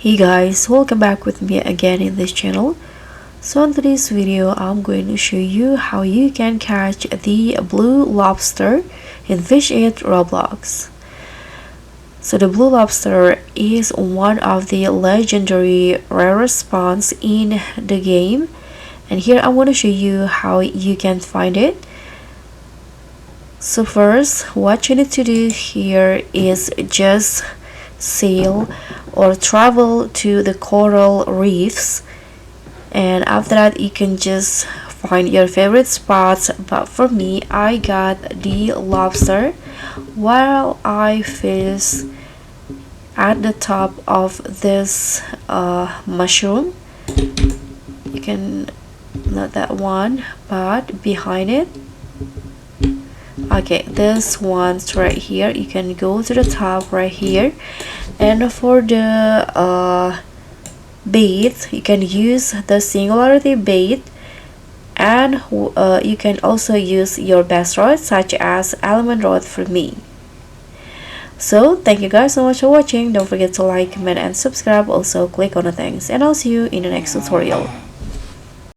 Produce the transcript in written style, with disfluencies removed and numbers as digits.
Hey guys, welcome back with me again in this channel. So in today's video, I'm going to show you how you can catch the blue lobster in Fish It Roblox. So the blue lobster is one of the legendary rarest spawns in the game, and here I want to show you how you can find it. So first, what you need to do here is just sail or travel to the coral reefs, and after that you can just find your favorite spots. But for me, I got the lobster while I fish at the top of this mushroom. You can, not that one, but behind it. Okay, this one's right here. You can go to the top right here, and for the bait, you can use the singularity bait, and you can also use your best rod such as element rod for me. So thank you guys so much for watching. Don't forget to like, comment, and subscribe. Also click on the thanks, and I'll see you in the next tutorial.